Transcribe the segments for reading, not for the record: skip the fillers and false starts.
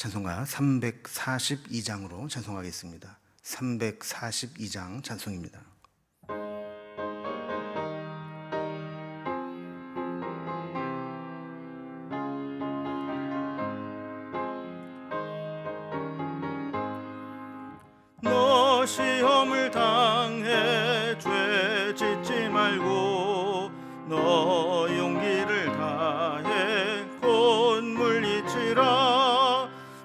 찬송가 342장으로 찬송하겠습니다. 342장 찬송입니다. 너 시험을 당해 죄 짓지 말고 너 용기를 다해 곧 물리치라.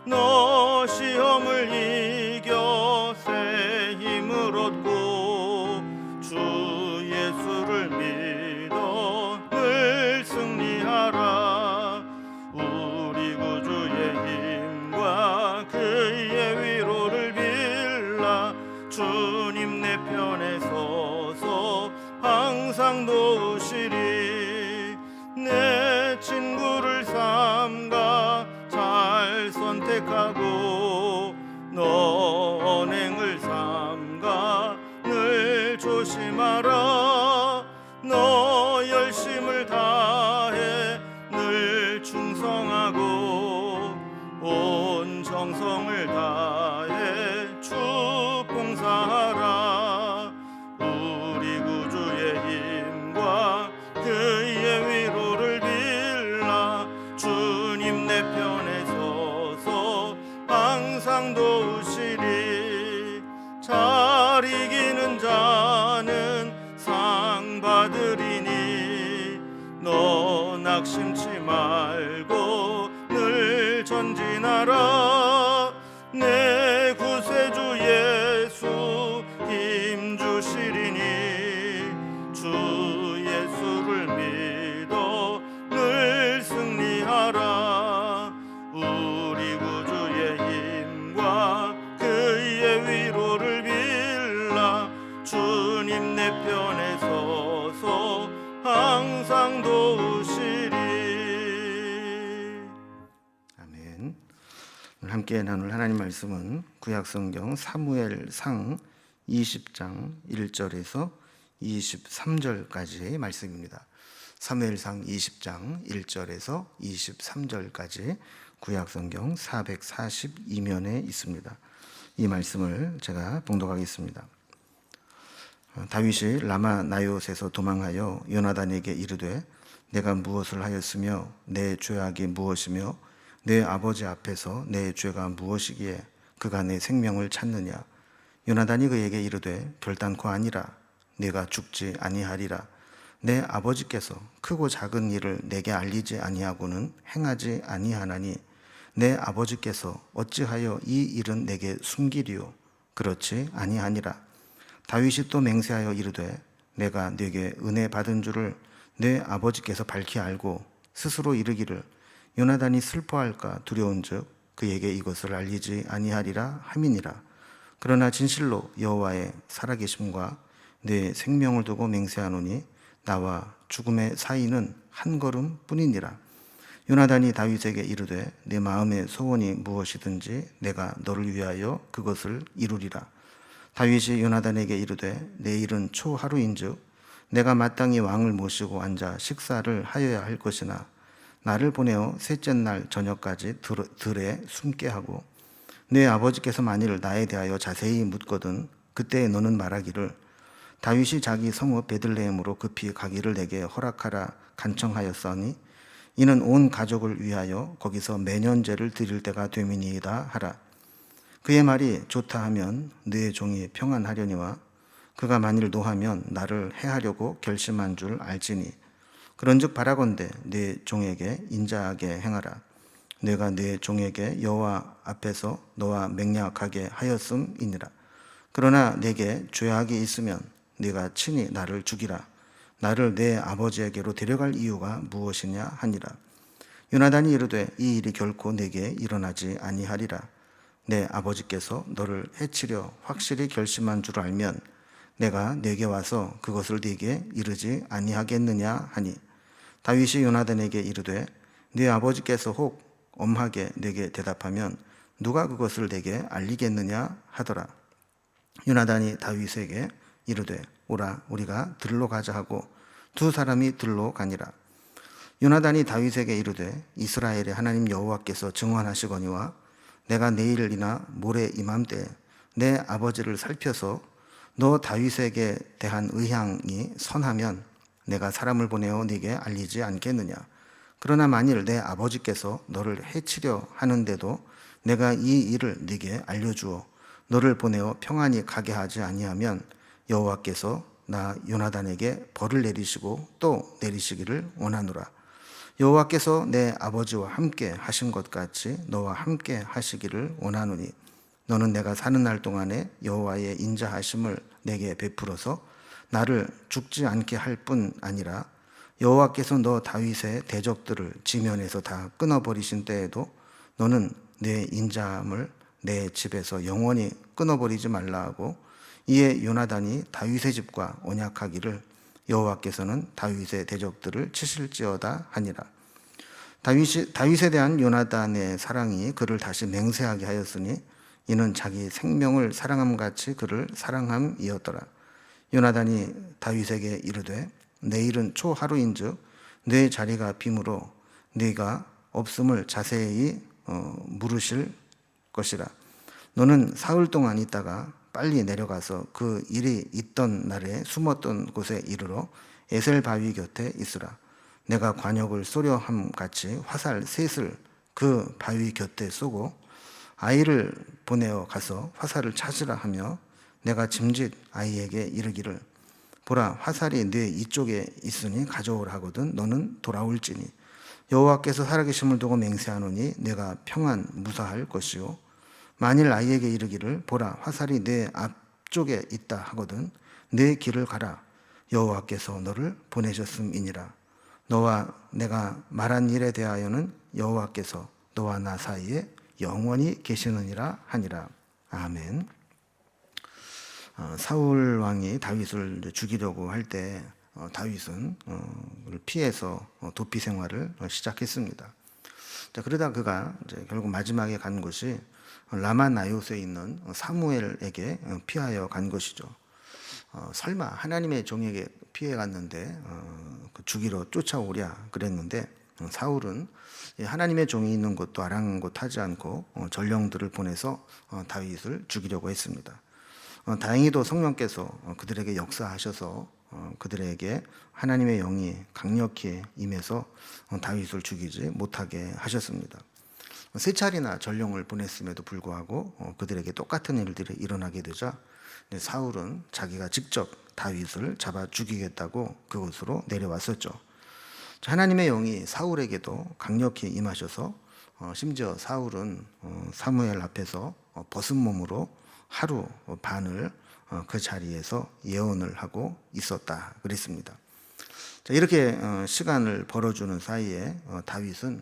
너 시험을 이겨 새 힘을 얻고 주 예수를 믿어 늘 승리하라. 우리 구주의 힘과 그의 위로를 빌라. 주님 내 편에 서서 항상 도우시리. 내 친구를 삼가 잘 선택하고 너 언행을 삼가 늘 조심하라. 너 열심을 다해 늘 충성하고 온 정성을 다해 주 봉사하라. 우리 구주의 힘과 그의 위로를 빌라. 주님 내 편에 서서 항상 도우시리. 잘 이기는 자는 상 받으리니 너 낙심치 말고 늘 전진하라. 내 구세주 예수 힘 주시리니 주 예수를 믿어 늘 승리하라. 우리 구주의 힘과 그의 위로를 빌라. 주님 내 편에 서서 항상 도우시리. 아멘. 오늘 함께 나눌 하나님 말씀은 구약성경 사무엘상 20장 1절에서 23절까지의 말씀입니다. 사무엘상 20장 1절에서 23절까지 구약성경 442면에 있습니다. 이 말씀을 제가 봉독하겠습니다. 다윗이 라마 나요스에서 도망하여 요나단에게 이르되 내가 무엇을 하였으며 내 죄악이 무엇이며 내 아버지 앞에서 내 죄가 무엇이기에 그가 내 생명을 찾느냐. 요나단이 그에게 이르되 결단코 아니라 내가 죽지 아니하리라. 내 아버지께서 크고 작은 일을 내게 알리지 아니하고는 행하지 아니하나니 내 아버지께서 어찌하여 이 일은 내게 숨기리요. 그렇지 아니하니라. 다윗이 또 맹세하여 이르되 내가 네게 은혜 받은 줄을 내 아버지께서 밝히 알고 스스로 이르기를 요나단이 슬퍼할까 두려운즉 그에게 이것을 알리지 아니하리라 함이니라. 그러나 진실로 여호와의 살아계심과 내 생명을 두고 맹세하노니 나와 죽음의 사이는 한 걸음 뿐이니라. 요나단이 다윗에게 이르되 내 마음의 소원이 무엇이든지 내가 너를 위하여 그것을 이루리라. 다윗이 요나단에게 이르되 내일은 초하루인즉 내가 마땅히 왕을 모시고 앉아 식사를 하여야 할 것이나 나를 보내어 셋째 날 저녁까지 들에 숨게 하고 내 아버지께서 만일 나에 대하여 자세히 묻거든 그때 너는 말하기를 다윗이 자기 성읍 베들레헴으로 급히 가기를 내게 허락하라 간청하였사오니 이는 온 가족을 위하여 거기서 매년제를 드릴 때가 됨이니이다 하라. 그의 말이 좋다 하면 네 종이 평안하려니와 그가 만일 노하면 나를 해하려고 결심한 줄 알지니 그런즉 바라건대 네 종에게 인자하게 행하라. 내가 네 종에게 여호와 앞에서 너와 맹약하게 하였음이니라. 그러나 내게 죄악이 있으면 네가 친히 나를 죽이라. 나를 내 아버지에게로 데려갈 이유가 무엇이냐 하니라. 요나단이 이르되 이 일이 결코 내게 일어나지 아니하리라. 내 아버지께서 너를 해치려 확실히 결심한 줄 알면 내가 네게 와서 그것을 네게 이르지 아니하겠느냐 하니 다윗이 요나단에게 이르되 네 아버지께서 혹 엄하게 내게 대답하면 누가 그것을 내게 알리겠느냐 하더라. 요나단이 다윗에게 이르되 오라 우리가 들로 가자 하고 두 사람이 들로 가니라. 요나단이 다윗에게 이르되 이스라엘의 하나님 여호와께서 증언하시거니와 내가 내일이나 모레 이맘때 내 아버지를 살펴서 너 다윗에게 대한 의향이 선하면 내가 사람을 보내어 네게 알리지 않겠느냐. 그러나 만일 내 아버지께서 너를 해치려 하는데도 내가 이 일을 네게 알려주어 너를 보내어 평안히 가게 하지 아니하면 여호와께서 나 요나단에게 벌을 내리시고 또 내리시기를 원하노라. 여호와께서 내 아버지와 함께 하신 것 같이 너와 함께 하시기를 원하노니 너는 내가 사는 날 동안에 여호와의 인자하심을 내게 베풀어서 나를 죽지 않게 할 뿐 아니라 여호와께서 너 다윗의 대적들을 지면에서 다 끊어버리신 때에도 너는 내 인자함을 내 집에서 영원히 끊어버리지 말라 하고 이에 요나단이 다윗의 집과 언약하기를 여호와께서는 다윗의 대적들을 치실지어다 하니라. 다윗에 대한 요나단의 사랑이 그를 다시 맹세하게 하였으니 이는 자기 생명을 사랑함 같이 그를 사랑함이었더라. 요나단이 다윗에게 이르되 내일은 초하루인즉 내 자리가 빔으로 네가 없음을 자세히 물으실 것이라. 너는 사흘 동안 있다가 빨리 내려가서 그 일이 있던 날에 숨었던 곳에 이르러 에셀 바위 곁에 있으라. 내가 관역을 쏘려 함 같이 화살 셋을 그 바위 곁에 쏘고 아이를 보내어 가서 화살을 찾으라 하며 내가 짐짓 아이에게 이르기를 보라 화살이 네 이쪽에 있으니 가져오라 하거든 너는 돌아올지니 여호와께서 살아계심을 두고 맹세하노니 내가 평안 무사할 것이요 만일 아이에게 이르기를 보라 화살이 내 앞쪽에 있다 하거든 내 길을 가라 여호와께서 너를 보내셨음이니라. 너와 내가 말한 일에 대하여는 여호와께서 너와 나 사이에 영원히 계시느니라 하니라. 아멘. 사울 왕이 다윗을 죽이려고 할 때 다윗은 피해서 도피 생활을 시작했습니다. 자, 그러다 그가 이제 결국 마지막에 간 곳이 라마나요스에 있는 사무엘에게 피하여 간 것이죠. 설마 하나님의 종에게 피해 갔는데 죽이러 쫓아오랴 그랬는데 사울은 하나님의 종이 있는 곳도 아랑곳하지 않고 전령들을 보내서 다윗을 죽이려고 했습니다. 다행히도 성령께서 그들에게 역사하셔서 그들에게 하나님의 영이 강력히 임해서 다윗을 죽이지 못하게 하셨습니다. 세 차례나 전령을 보냈음에도 불구하고 그들에게 똑같은 일들이 일어나게 되자 사울은 자기가 직접 다윗을 잡아 죽이겠다고 그곳으로 내려왔었죠. 하나님의 영이 사울에게도 강력히 임하셔서 심지어 사울은 사무엘 앞에서 벗은 몸으로 하루 반을 그 자리에서 예언을 하고 있었다 그랬습니다. 자, 이렇게 시간을 벌어주는 사이에 다윗은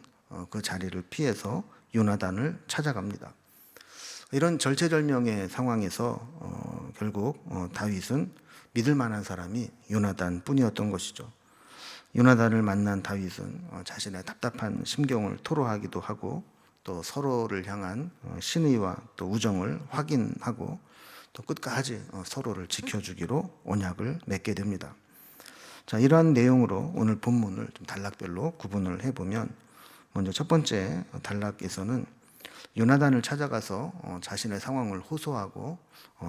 그 자리를 피해서 요나단을 찾아갑니다. 이런 절체절명의 상황에서 결국 다윗은 믿을 만한 사람이 요나단 뿐이었던 것이죠. 요나단을 만난 다윗은 자신의 답답한 심경을 토로하기도 하고 또 서로를 향한 신의와 또 우정을 확인하고 또 끝까지 서로를 지켜주기로 언약을 맺게 됩니다. 자, 이러한 내용으로 오늘 본문을 좀 단락별로 구분을 해보면 먼저 첫 번째 단락에서는 요나단을 찾아가서 자신의 상황을 호소하고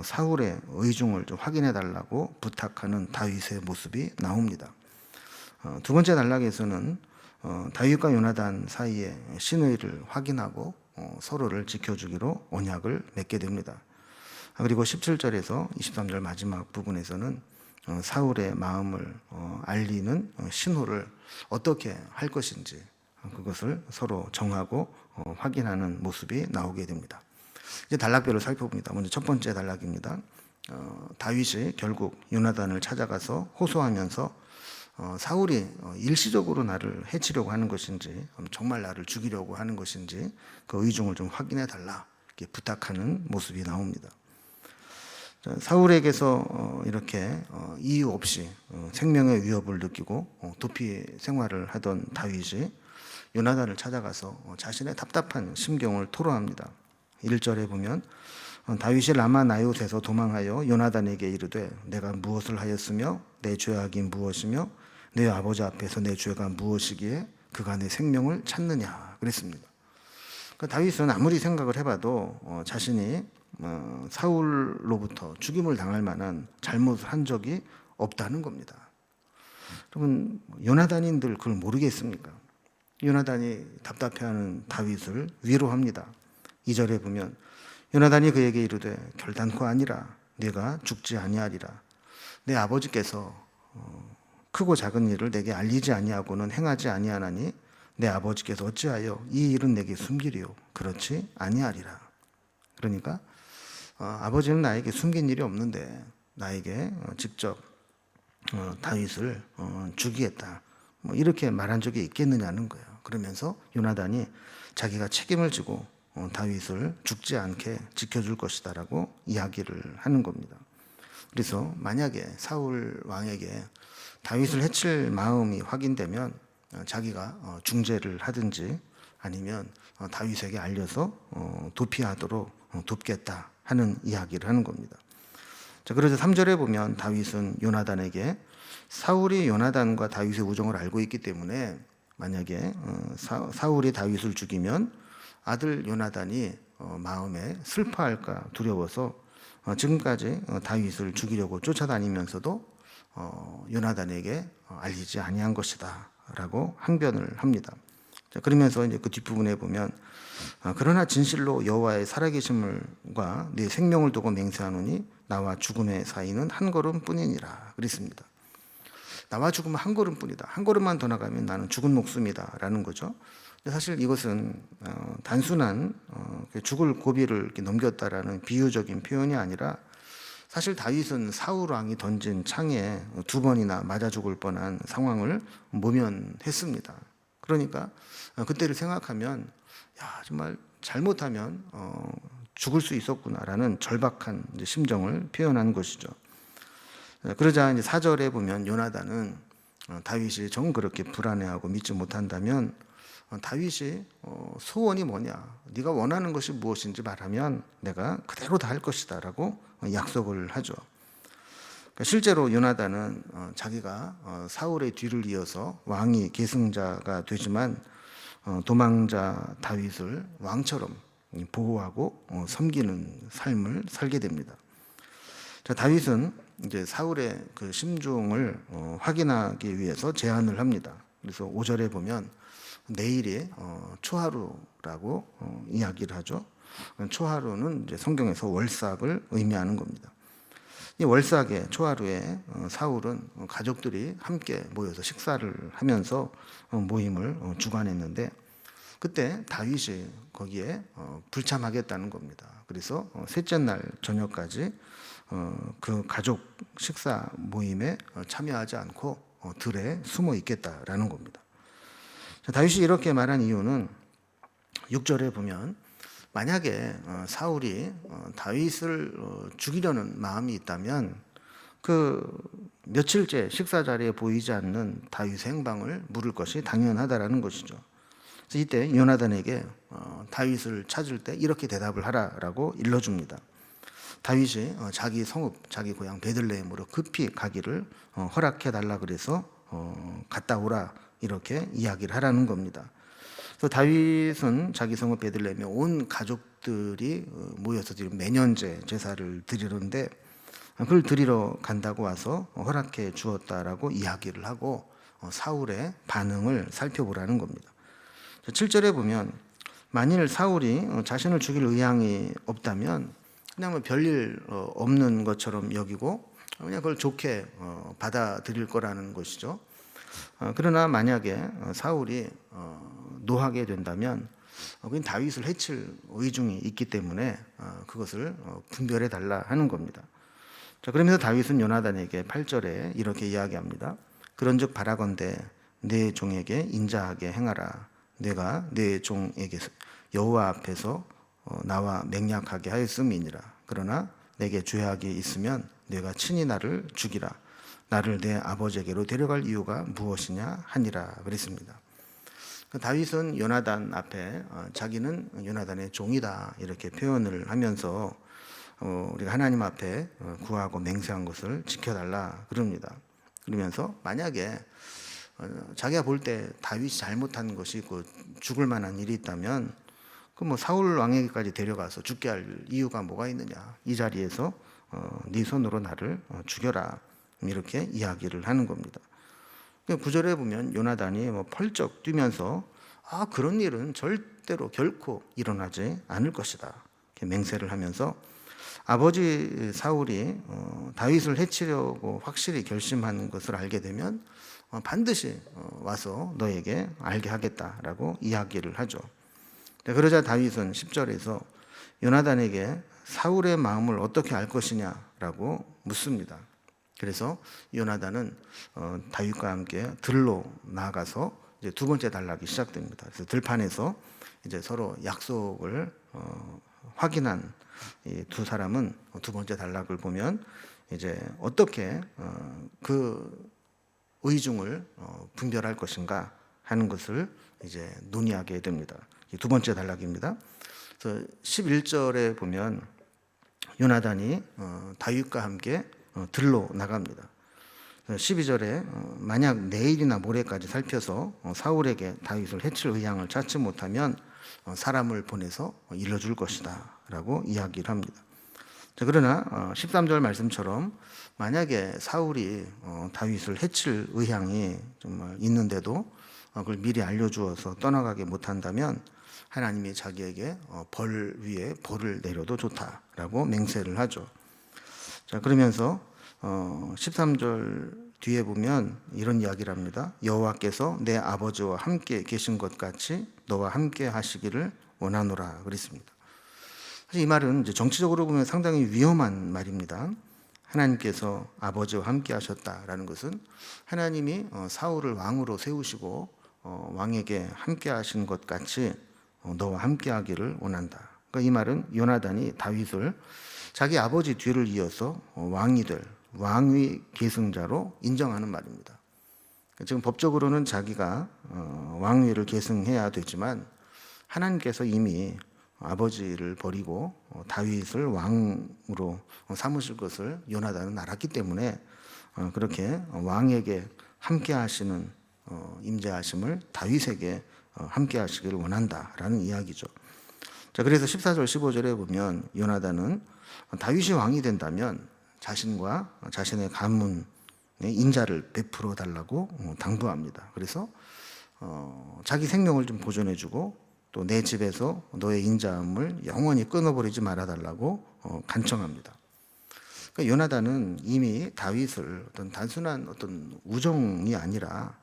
사울의 의중을 좀 확인해 달라고 부탁하는 다윗의 모습이 나옵니다. 두 번째 단락에서는 다윗과 요나단 사이에 신의를 확인하고 서로를 지켜주기로 언약을 맺게 됩니다. 그리고 17절에서 23절 마지막 부분에서는 사울의 마음을 알리는 신호를 어떻게 할 것인지 그것을 서로 정하고 확인하는 모습이 나오게 됩니다. 이제 단락별로 살펴봅니다. 먼저 첫 번째 단락입니다. 다윗이 결국 요나단을 찾아가서 호소하면서 사울이 일시적으로 나를 해치려고 하는 것인지 정말 나를 죽이려고 하는 것인지 그 의중을 좀 확인해 달라 이렇게 부탁하는 모습이 나옵니다. 사울에게서 이렇게 이유 없이 생명의 위협을 느끼고 도피 생활을 하던 다윗이 요나단을 찾아가서 자신의 답답한 심경을 토로합니다. 1절에 보면 다윗이 라마나요스에서 도망하여 요나단에게 이르되 내가 무엇을 하였으며 내 죄악이 무엇이며 내 아버지 앞에서 내 죄가 무엇이기에 그가 내 생명을 찾느냐 그랬습니다. 그 다윗은 아무리 생각을 해봐도 자신이 사울로부터 죽임을 당할 만한 잘못을 한 적이 없다는 겁니다. 여러분, 요나단인들 그걸 모르겠습니까? 요나단이 답답해하는 다윗을 위로합니다. 2절에 보면 요나단이 그에게 이르되 결단코 아니라 내가 죽지 아니하리라. 내 아버지께서 크고 작은 일을 내게 알리지 아니하고는 행하지 아니하나니 내 아버지께서 어찌하여 이 일은 내게 숨기리요? 그렇지 아니하리라. 그러니까 아버지는 나에게 숨긴 일이 없는데 나에게 직접 다윗을 죽이겠다. 뭐 이렇게 말한 적이 있겠느냐는 거예요. 그러면서 요나단이 자기가 책임을 지고 다윗을 죽지 않게 지켜줄 것이다라고 이야기를 하는 겁니다. 그래서 만약에 사울 왕에게 다윗을 해칠 마음이 확인되면 자기가 중재를 하든지 아니면 다윗에게 알려서 도피하도록 돕겠다 하는 이야기를 하는 겁니다. 자, 그래서 3절에 보면 다윗은 요나단에게 사울이 요나단과 다윗의 우정을 알고 있기 때문에 만약에 사울이 다윗을 죽이면 아들 요나단이 마음에 슬퍼할까 두려워서 지금까지 다윗을 죽이려고 쫓아다니면서도 요나단에게 알리지 아니한 것이다 라고 항변을 합니다. 자, 그러면서 이제 그 뒷부분에 보면 그러나 진실로 여호와의 살아계심을과 네 생명을 두고 맹세하노니 나와 죽음의 사이는 한 걸음뿐이니라 그랬습니다. 나와 죽음은 한 걸음뿐이다. 한 걸음만 더 나가면 나는 죽은 목숨이다 라는 거죠. 사실 이것은 단순한 죽을 고비를 이렇게 넘겼다라는 비유적인 표현이 아니라 사실 다윗은 사울 왕이 던진 창에 2번이나 맞아 죽을 뻔한 상황을 모면했습니다. 그러니까 그때를 생각하면 야, 정말 잘못하면 죽을 수 있었구나라는 절박한 심정을 표현한 것이죠. 그러자 이제 4절에 보면 요나단은 다윗이 정 그렇게 불안해하고 믿지 못한다면 다윗이 소원이 뭐냐, 네가 원하는 것이 무엇인지 말하면 내가 그대로 다 할 것이다 라고 약속을 하죠. 실제로 요나단은 자기가 사울의 뒤를 이어서 왕이 계승자가 되지만 도망자 다윗을 왕처럼 보호하고 섬기는 삶을 살게 됩니다. 자, 다윗은 이제 사울의 그 심중을 확인하기 위해서 제안을 합니다. 그래서 5절에 보면 내일이 초하루라고 이야기를 하죠. 초하루는 이제 성경에서 월삭을 의미하는 겁니다. 이 월삭의 초하루에 사울은 가족들이 함께 모여서 식사를 하면서 모임을 주관했는데 그때 다윗이 거기에 불참하겠다는 겁니다. 그래서 셋째 날 저녁까지 그 가족 식사 모임에 참여하지 않고 들에 숨어 있겠다라는 겁니다. 다윗이 이렇게 말한 이유는 6절에 보면 만약에 사울이 다윗을 죽이려는 마음이 있다면 그 며칠째 식사 자리에 보이지 않는 다윗의 행방을 물을 것이 당연하다라는 것이죠. 그래서 이때 요나단에게 다윗을 찾을 때 이렇게 대답을 하라라고 일러줍니다. 다윗이 자기 성읍, 자기 고향 베들레헴으로 급히 가기를 허락해 달라 그래서 갔다 오라 이렇게 이야기를 하라는 겁니다. 그래서 다윗은 자기 성읍 베들레헴에 온 가족들이 모여서 매년제 제사를 드리는데 그걸 드리러 간다고 와서 허락해 주었다라고 이야기를 하고 사울의 반응을 살펴보라는 겁니다. 7절에 보면 만일 사울이 자신을 죽일 의향이 없다면 그냥 뭐 별일 없는 것처럼 여기고 그냥 그걸 좋게 받아들일 거라는 것이죠. 그러나 만약에 사울이 노하게 된다면 그건 다윗을 해칠 의중이 있기 때문에 그것을 분별해 달라 하는 겁니다. 자, 그러면서 다윗은 요나단에게 8절에 이렇게 이야기합니다. 그런즉 바라건대 내 종에게 인자하게 행하라. 내가 내 종에게 여호와 앞에서 나와 맹약하게 하였음이니라. 그러나 내게 죄악이 있으면 내가 친히 나를 죽이라. 나를 내 아버지에게로 데려갈 이유가 무엇이냐 하니라 그랬습니다. 다윗은 요나단 앞에 자기는 요나단의 종이다 이렇게 표현을 하면서 우리가 하나님 앞에 구하고 맹세한 것을 지켜달라 그럽니다. 그러면서 만약에 자기가 볼 때 다윗이 잘못한 것이 있고 죽을 만한 일이 있다면 그 뭐 사울 왕에게까지 데려가서 죽게 할 이유가 뭐가 있느냐? 이 자리에서 네 손으로 나를 죽여라. 이렇게 이야기를 하는 겁니다. 9절에 보면 요나단이 뭐 펄쩍 뛰면서 그런 일은 절대로 결코 일어나지 않을 것이다. 이렇게 맹세를 하면서 아버지 사울이 다윗을 해치려고 확실히 결심한 것을 알게 되면 반드시 와서 너에게 알게 하겠다라고 이야기를 하죠. 그러자 다윗은 10절에서 요나단에게 사울의 마음을 어떻게 알 것이냐라고 묻습니다. 그래서 요나단은 다윗과 함께 들로 나아가서 이제 두 번째 단락이 시작됩니다. 그래서 들판에서 이제 서로 약속을 확인한 이 두 사람은 두 번째 단락을 보면 이제 어떻게 그 의중을 분별할 것인가 하는 것을 이제 논의하게 됩니다. 두 번째 단락입니다. 그래서 11절에 보면 요나단이 다윗과 함께 들로 나갑니다. 12절에 만약 내일이나 모레까지 살펴서 사울에게 다윗을 해칠 의향을 찾지 못하면 사람을 보내서 일러줄 것이다 라고 이야기를 합니다. 그러나 13절 말씀처럼 만약에 사울이 다윗을 해칠 의향이 정말 있는데도 그걸 미리 알려주어서 떠나가게 못한다면 하나님이 자기에게 벌 위에 벌을 내려도 좋다라고 맹세를 하죠. 자, 그러면서 13절 뒤에 보면 이런 이야기를 합니다. 여호와께서 내 아버지와 함께 계신 것 같이 너와 함께 하시기를 원하노라 그랬습니다. 사실 이 말은 이제 정치적으로 보면 상당히 위험한 말입니다. 하나님께서 아버지와 함께 하셨다라는 것은 하나님이 사울을 왕으로 세우시고 왕에게 함께 하신 것 같이 너와 함께 하기를 원한다. 그러니까 이 말은 요나단이 다윗을 자기 아버지 뒤를 이어서 왕이 될 왕위 계승자로 인정하는 말입니다. 지금 법적으로는 자기가 왕위를 계승해야 되지만 하나님께서 이미 아버지를 버리고 다윗을 왕으로 삼으실 것을 요나단은 알았기 때문에 그렇게 왕에게 함께 하시는 임재하심을 다윗에게 함께 하시기를 원한다라는 이야기죠. 자, 그래서 14절 15절에 보면 요나단은 다윗이 왕이 된다면 자신과 자신의 가문의 인자를 베풀어 달라고 당부합니다. 그래서 자기 생명을 좀 보존해주고 또 내 집에서 너의 인자함을 영원히 끊어버리지 말아달라고 간청합니다. 그러니까 요나단은 이미 다윗을 단순한 우정이 아니라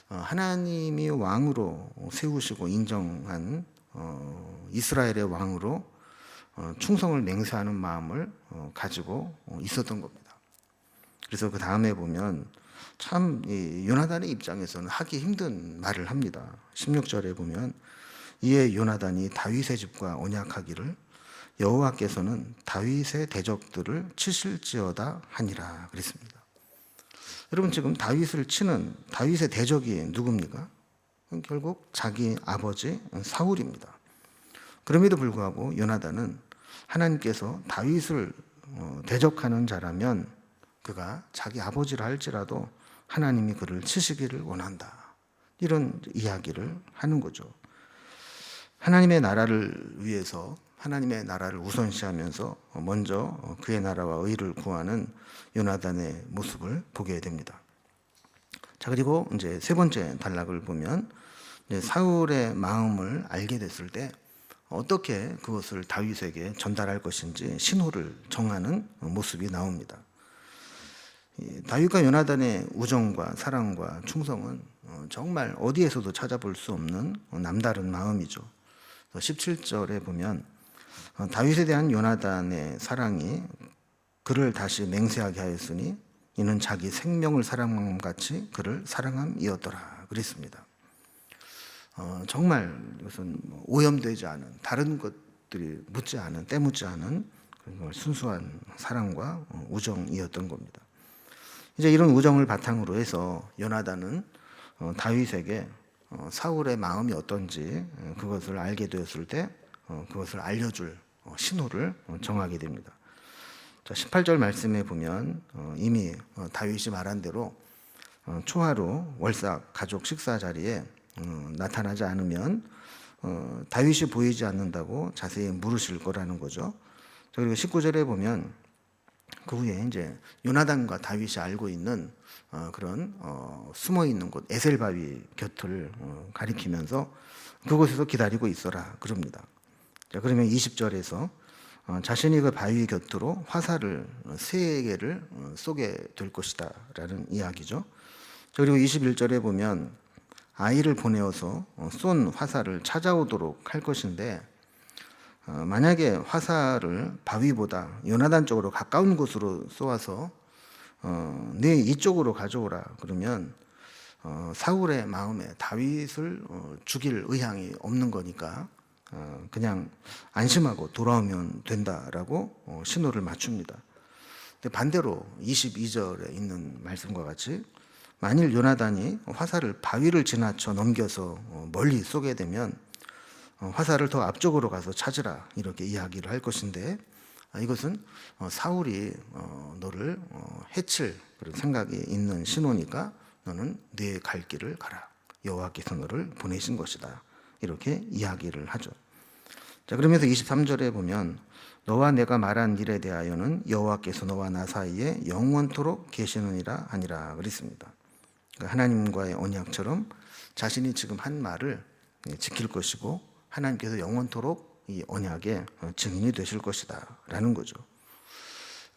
하나님이 왕으로 세우시고 인정한 이스라엘의 왕으로 충성을 맹세하는 마음을 가지고 있었던 겁니다. 그래서 그 다음에 보면 참 요나단의 입장에서는 하기 힘든 말을 합니다. 16절에 보면 이에 요나단이 다윗의 집과 언약하기를 여호와께서는 다윗의 대적들을 치실지어다 하니라 그랬습니다. 여러분, 지금 다윗을 치는 다윗의 대적이 누굽니까? 결국 자기 아버지 사울입니다. 그럼에도 불구하고 요나단은 하나님께서 다윗을 대적하는 자라면 그가 자기 아버지라 할지라도 하나님이 그를 치시기를 원한다. 이런 이야기를 하는 거죠. 하나님의 나라를 위해서 하나님의 나라를 우선시하면서 먼저 그의 나라와 의를 구하는 요나단의 모습을 보게 됩니다. 자, 그리고 이제 세 번째 단락을 보면 이제 사울의 마음을 알게 됐을 때 어떻게 그것을 다윗에게 전달할 것인지 신호를 정하는 모습이 나옵니다. 다윗과 요나단의 우정과 사랑과 충성은 정말 어디에서도 찾아볼 수 없는 남다른 마음이죠. 17절에 보면 다윗에 대한 요나단의 사랑이 그를 다시 맹세하게 하였으니 이는 자기 생명을 사랑함 같이 그를 사랑함이었더라 그랬습니다. 정말 이것은 오염되지 않은 다른 것들이 묻지 않은 때묻지 않은 순수한 사랑과 우정이었던 겁니다. 이제 이런 우정을 바탕으로 해서 요나단은 다윗에게 사울의 마음이 어떤지 그것을 알게 되었을 때 그것을 알려줄 신호를 정하게 됩니다. 자, 18절 말씀에 보면 이미 다윗이 말한 대로 초하루 월삭 가족 식사 자리에 나타나지 않으면 다윗이 보이지 않는다고 자세히 물으실 거라는 거죠. 그리고 19절에 보면 그 후에 이제 요나단과 다윗이 알고 있는 그런 숨어 있는 곳 에셀 바위 곁을 가리키면서 그곳에서 기다리고 있어라 그럽니다. 자, 그러면 20절에서 자신이 그 바위 곁으로 화살을 3개를 쏘게 될 것이다라는 이야기죠. 그리고 21절에 보면 아이를 보내어서 쏜 화살을 찾아오도록 할 것인데 만약에 화살을 바위보다 요나단 쪽으로 가까운 곳으로 쏘아서 네 이쪽으로 가져오라 그러면 사울의 마음에 다윗을 죽일 의향이 없는 거니까 그냥 안심하고 돌아오면 된다라고 신호를 맞춥니다. 근데 반대로 22절에 있는 말씀과 같이 만일 요나단이 화살을 바위를 지나쳐 넘겨서 멀리 쏘게 되면 화살을 더 앞쪽으로 가서 찾으라 이렇게 이야기를 할 것인데 이것은 사울이 너를 해칠 그런 생각이 있는 신호니까 너는 네 갈 길을 가라. 여호와께서 너를 보내신 것이다. 이렇게 이야기를 하죠. 자, 그러면서 23절에 보면 너와 내가 말한 일에 대하여는 여호와께서 너와 나 사이에 영원토록 계시느니라 하니라 그랬습니다. 그러니까 하나님과의 언약처럼 자신이 지금 한 말을 지킬 것이고 하나님께서 영원토록 이 언약의 증인이 되실 것이다 라는 거죠.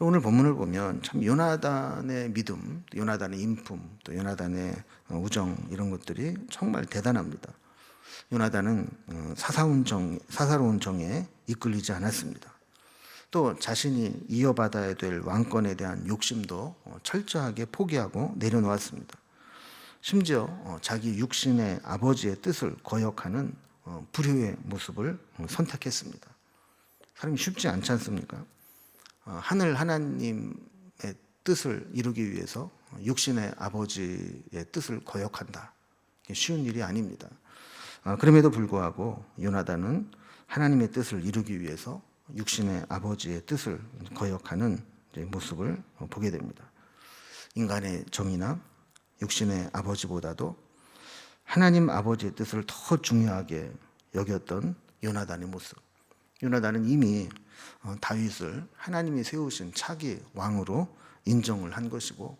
오늘 본문을 보면 참 요나단의 믿음, 요나단의 인품, 또 요나단의 우정 이런 것들이 정말 대단합니다. 요나단은 사사로운 정에 이끌리지 않았습니다. 또 자신이 이어받아야 될 왕권에 대한 욕심도 철저하게 포기하고 내려놓았습니다. 심지어 자기 육신의 아버지의 뜻을 거역하는 불효의 모습을 선택했습니다. 사람이 쉽지 않지 않습니까? 하늘 하나님의 뜻을 이루기 위해서 육신의 아버지의 뜻을 거역한다. 쉬운 일이 아닙니다. 그럼에도 불구하고 요나단은 하나님의 뜻을 이루기 위해서 육신의 아버지의 뜻을 거역하는 모습을 보게 됩니다. 인간의 정의나 육신의 아버지보다도 하나님 아버지의 뜻을 더 중요하게 여겼던 요나단의 모습. 요나단은 이미 다윗을 하나님이 세우신 차기 왕으로 인정을 한 것이고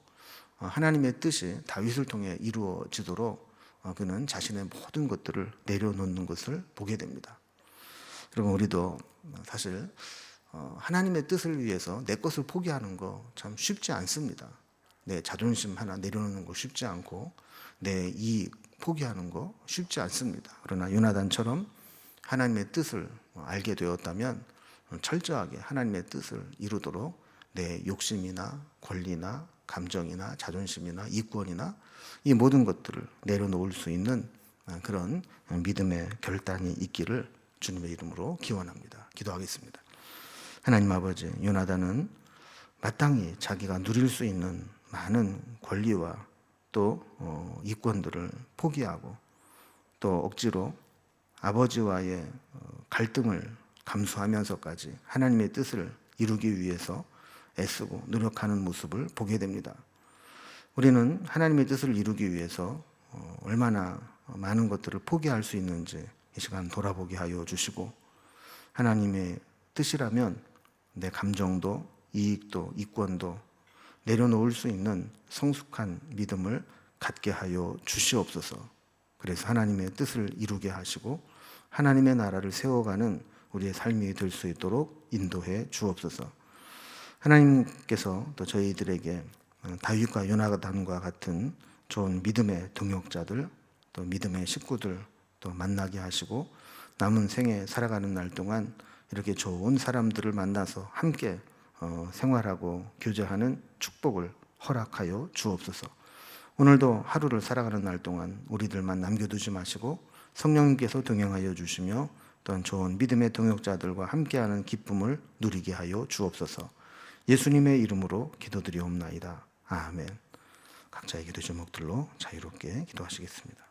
하나님의 뜻이 다윗을 통해 이루어지도록 그는 자신의 모든 것들을 내려놓는 것을 보게 됩니다. 여러분, 우리도 사실 하나님의 뜻을 위해서 내 것을 포기하는 거 참 쉽지 않습니다. 내 자존심 하나 내려놓는 거 쉽지 않고 내 이익 포기하는 거 쉽지 않습니다. 그러나 요나단처럼 하나님의 뜻을 알게 되었다면 철저하게 하나님의 뜻을 이루도록 내 욕심이나 권리나 감정이나 자존심이나 이권이나 이 모든 것들을 내려놓을 수 있는 그런 믿음의 결단이 있기를 주님의 이름으로 기원합니다. 기도하겠습니다. 하나님 아버지, 요나단은 마땅히 자기가 누릴 수 있는 많은 권리와 또 이권들을 포기하고 또 억지로 아버지와의 갈등을 감수하면서까지 하나님의 뜻을 이루기 위해서 애쓰고 노력하는 모습을 보게 됩니다. 우리는 하나님의 뜻을 이루기 위해서 얼마나 많은 것들을 포기할 수 있는지 이 시간 돌아보게 하여 주시고 하나님의 뜻이라면 내 감정도 이익도 이권도 내려놓을 수 있는 성숙한 믿음을 갖게 하여 주시옵소서. 그래서 하나님의 뜻을 이루게 하시고 하나님의 나라를 세워가는 우리의 삶이 될 수 있도록 인도해 주옵소서. 하나님께서 또 저희들에게 다윗과 요나단과 같은 좋은 믿음의 동역자들 또 믿음의 식구들 또 만나게 하시고 남은 생에 살아가는 날 동안 이렇게 좋은 사람들을 만나서 함께 생활하고 교제하는 축복을 허락하여 주옵소서. 오늘도 하루를 살아가는 날 동안 우리들만 남겨두지 마시고 성령님께서 동행하여 주시며 또한 좋은 믿음의 동역자들과 함께하는 기쁨을 누리게 하여 주옵소서. 예수님의 이름으로 기도드리옵나이다. 아멘. 각자의 기도 제목들로 자유롭게 기도하시겠습니다.